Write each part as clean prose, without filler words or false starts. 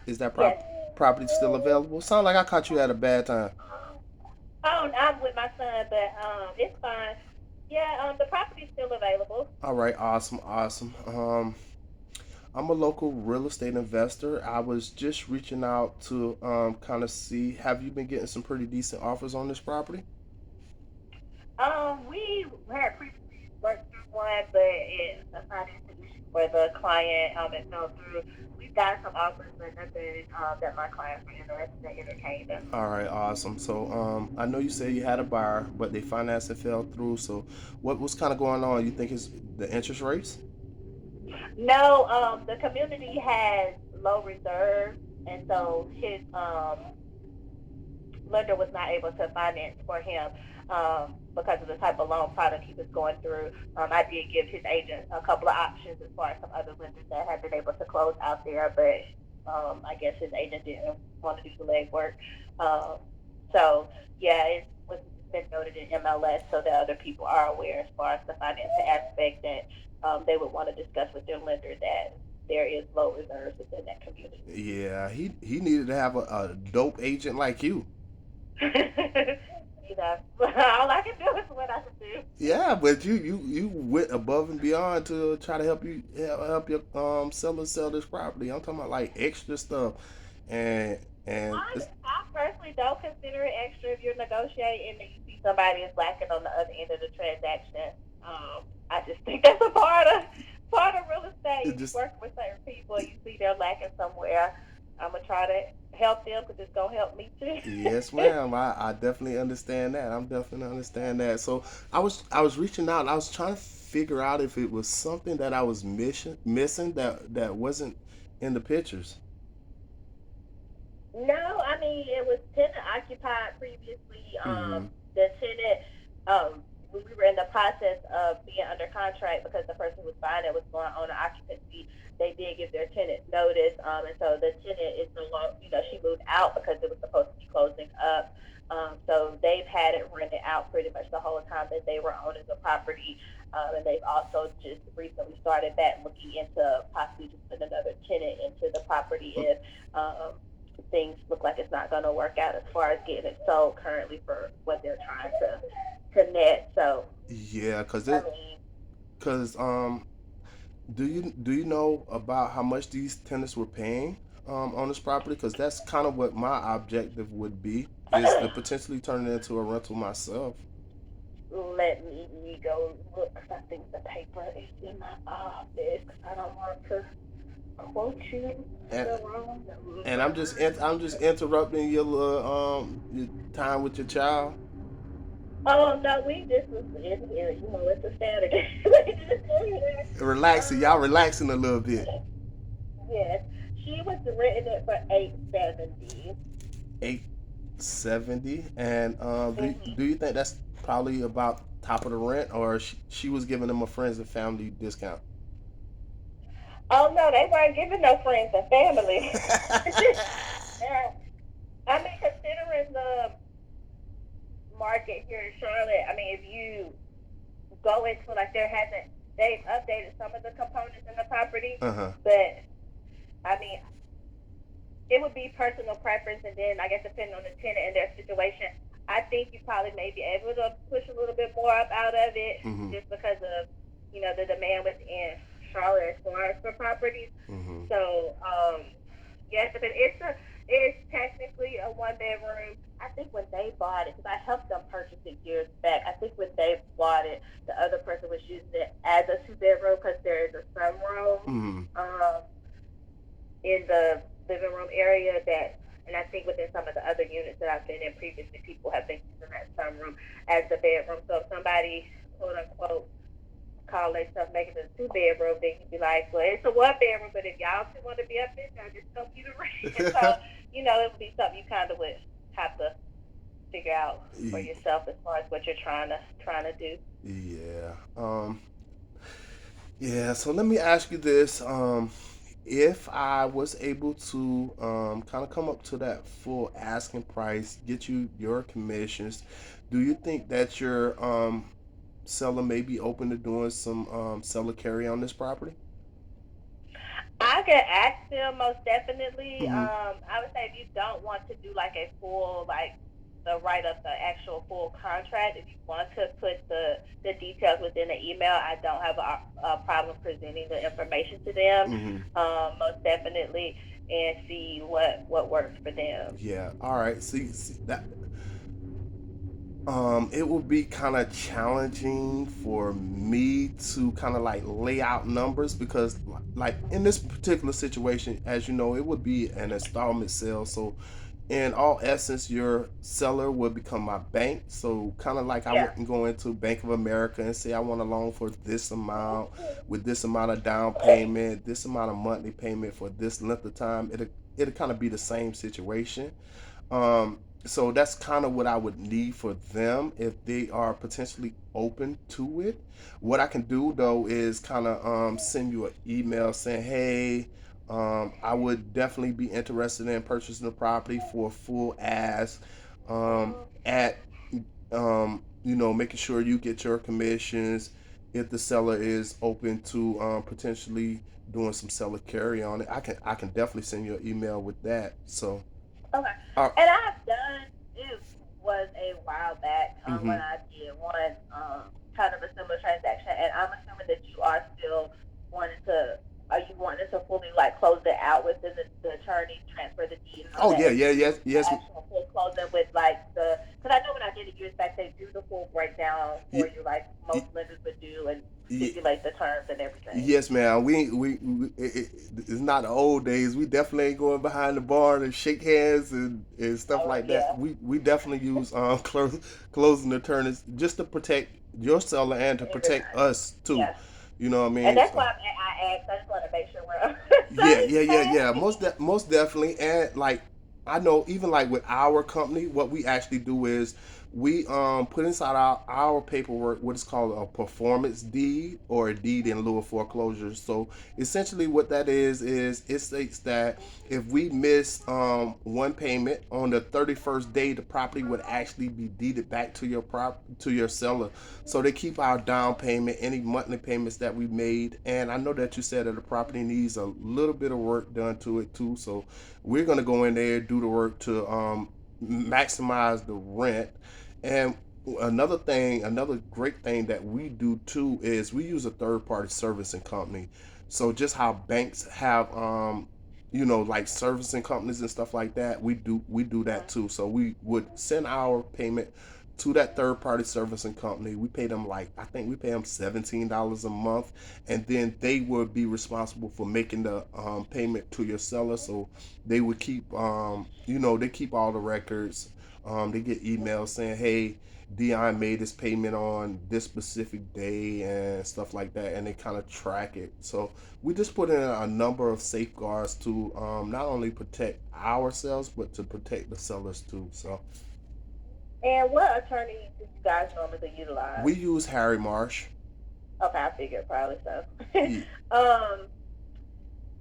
Is that Yes. property still available? Sound like I caught you at a bad time. Oh, I'm with my son, but it's fine. Yeah, the property's still available. All right, awesome, awesome. I'm a local real estate investor. I was just reaching out to kind of see, have you been getting some pretty decent offers on this property? We had previously worked through one, but it's a financial issue for the client. It fell through. We've got some offers, but nothing that my clients were interested in entertaining. All right, awesome. So, I know you said you had a buyer, but they financed it fell through. So, what was kind of going on? You think it's the interest rates? No, the community has low reserves, and so his lender was not able to finance for him because of the type of loan product he was going through. I did give his agent a couple of options as far as some other lenders that have been able to close out there, but I guess his agent didn't want to do the legwork. Um, so yeah, it's been noted in MLS so that other people are aware as far as the financing aspect that they would want to discuss with their lender that there is low reserves within that community. Yeah, he needed to have a dope agent like you. All I can do is what I can do. Yeah, but you went above and beyond to try to help your seller sell this property. I'm talking about like extra stuff, and and I it's, I personally don't consider it extra if you're negotiating and you see somebody is lacking on the other end of the transaction. I just think that's a part of real estate. it If you just work with certain people and you see they're lacking somewhere, I'm gonna try to help them because it's gonna help me too. yes, ma'am. I definitely understand that. I'm definitely understand that. So I was reaching out. I was trying to figure out if it was something that I was missing that wasn't in the pictures. No, I mean it was tenant occupied previously. Mm-hmm. The tenant, when we were in the process of being under contract because the person who was buying it was going on an occupancy. They did give their tenant notice, and so the tenant is no longer, she moved out because it was supposed to be closing up. So they've had it rented out pretty much the whole time that they were owning the property, and they've also just recently started back looking into possibly just putting another tenant into the property if um, things look like it's not going to work out as far as getting it sold currently for what they're trying to net. So, Yeah, I mean, cause do you know about how much these tenants were paying on this property? Because that's kind of what my objective would be, is to potentially turn it into a rental myself. let me go look. I think the paper is in my office. I don't want to quote you And the wrong and number. I'm just interrupting your little your time with your child, Oh no, we just was in here. It's a Saturday. We just in here. relaxing. Y'all Um, relaxing a little bit. yes, she was renting it for 870. 870, and Mm-hmm. do you think that's probably about top of the rent, or she was giving them a friends and family discount? Oh no, they weren't giving no friends and family. Yeah. I mean, considering the market here in Charlotte, I mean, if you go into like they've updated some of the components in the property, Uh-huh. but I mean, it would be personal preference, and then I guess depending on the tenant and their situation, I think you probably may be able to push a little bit more up out of it Mm-hmm. just because of the demand within Charlotte as far as for properties. Mm-hmm. So yes, but it's technically a one bedroom. I think when they bought it, because I helped them purchase it years back. I think when they bought it, the other person was using it as a two bedroom because there is a sunroom Mm-hmm. um, in the living room area that. And I think within some of the other units that I've been in previously, people have been using that sunroom as the bedroom. So if somebody, quote unquote, call themselves making it a two bedroom, then you'd be like, well, it's a one bedroom, but if y'all two want to be up in there, just come get a rent. So, it would be something you kind of would have to figure out for yourself as far as what you're trying to do. Yeah. Yeah. So let me ask you this. If I was able to kind of come up to that full asking price, get you your commissions, do you think that your seller may be open to doing some seller carry on this property? I could ask them most definitely. Hmm. I would say if you don't want to do like a full like the write up the actual full contract, if you want to put the details within the email, I don't have a problem presenting the information to them. Hmm. Most definitely, and see what works for them. Yeah. All right. See that. It would be kind of challenging for me to kind of like lay out numbers because, like in this particular situation, as you know, it would be an installment sale. So, in all essence, your seller would become my bank. So, kind of like I Yeah. wouldn't go into Bank of America and say I want a loan for this amount with this amount of down payment, this amount of monthly payment for this length of time. It'll kind of be the same situation. So that's kind of what I would need for them if they are potentially open to it. What I can do though is kind of send you an email saying, hey, I would definitely be interested in purchasing the property for a full ask at making sure you get your commissions if the seller is open to potentially doing some seller carry on it. I can definitely send you an email with that. So Okay. uh, And I've done it was a while back when mm-hmm. I did one kind of a similar transaction, and I'm assuming that you are still wanting to. Are you wanting to fully like close it out within the attorney, transfer the deed and all Oh that, yeah, and yeah, then yes, the yes, actual full closing with like the? Because I know when I did it years back, they do the full breakdown for y- you, like y- most lenders would do, and y- stipulate the terms and everything. yes, man. It's not the old days. We definitely ain't going behind the barn and shake hands and stuff Oh like that. yeah, We definitely use closing attorneys just to protect your seller and to protect everybody. us too. Yeah, You know what I and mean? that's So why I asked. I just want to make sure we're on the yeah, same yeah, yeah, yeah. page. Most definitely. And like I know even like with our company, what we actually do is we put inside our paperwork what is called a performance deed or a deed in lieu of foreclosure. So essentially what that is it states that if we miss one payment on the 31st day, the property would actually be deeded back to to your seller. So they keep our down payment, any monthly payments that we made. And I know that you said that the property needs a little bit of work done to it too. So we're gonna go in there, do the work to maximize the rent. And another great thing that we do too is we use a third party servicing company. So just how banks have like servicing companies and stuff like that, we do that too. So we would send our payment to that third party servicing company. We pay them like I think we pay them $17 a month, and then they would be responsible for making the payment to your seller. So they would keep they keep all the records. They get emails saying, hey, Dion made this payment on this specific day and stuff like that, and they kind of track it. So we just put in a number of safeguards to not only protect ourselves but to protect the sellers too. So And what attorney do you guys normally utilize? we use Harry Marsh. Okay, I figured probably so. He, um,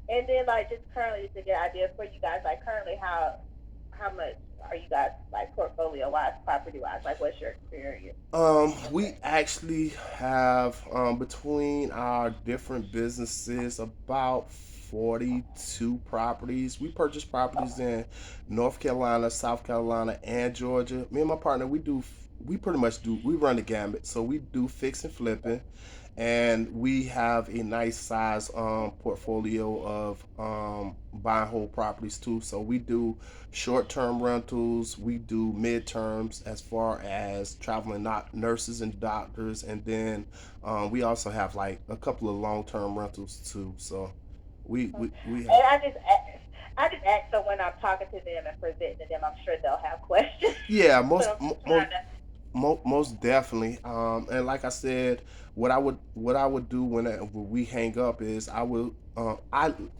and then like just currently to get an idea for you guys, like currently how much are you guys like portfolio wise, property wise? Like what's your experience with we that? actually have between our different businesses about 42 properties. We purchase properties in North Carolina, South Carolina, and Georgia. Me and my partner, we pretty much do we run the gambit. So we do fix and flipping, and we have a nice size portfolio of buy and hold properties too. So we do short-term rentals, we do mid-terms as far as traveling not nurses and doctors, and then we also have like a couple of long-term rentals too. So we have. And I just ask so when I'm talking to them and presenting to them, I'm sure they'll have questions. Yeah, So I'm just trying to. most definitely. And like I said, what I would do when we hang up is I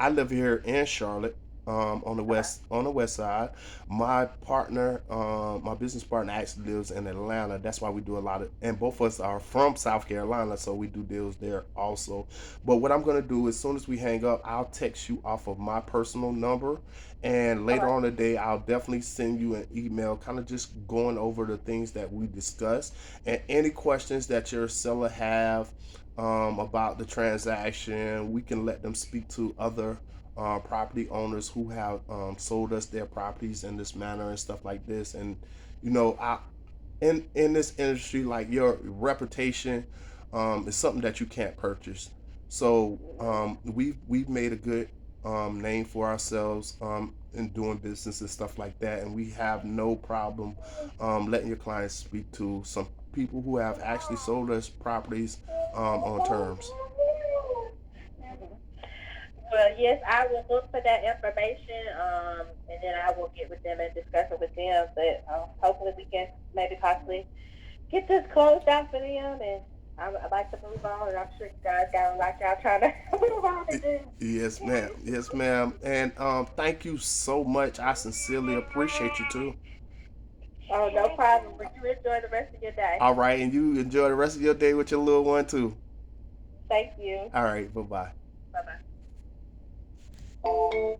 live here in Charlotte, on the Okay. west side. My partner, my business partner actually lives in Atlanta. That's why we do a lot of, and both of us are from South Carolina, so we do deals there also. But what I'm gonna do as soon as we hang up, I'll text you off of my personal number, and later Okay. on today, I'll definitely send you an email, kind of just going over the things that we discussed and any questions that your seller have. about the transaction. We can let them speak to other property owners who have sold us their properties in this manner and stuff like this. And you know, in this industry, like your reputation is something that you can't purchase. So we've made a good name for ourselves in doing business and stuff like that, and we have no problem letting your clients speak to some people who have actually sold us properties on terms. Well, yes, I will look for that information, and then I will get with them and discuss it with them. But hopefully, we can maybe possibly get this closed out for them. And I'd like to move on, and I'm sure you guys got a lot y'all trying to move on and do. Yes, ma'am. Yes, ma'am. And thank you so much. I sincerely appreciate you too. Oh, no problem. But you enjoy the rest of your day. All right, and you enjoy the rest of your day with your little one too. Thank you. All right, bye bye. Bye bye.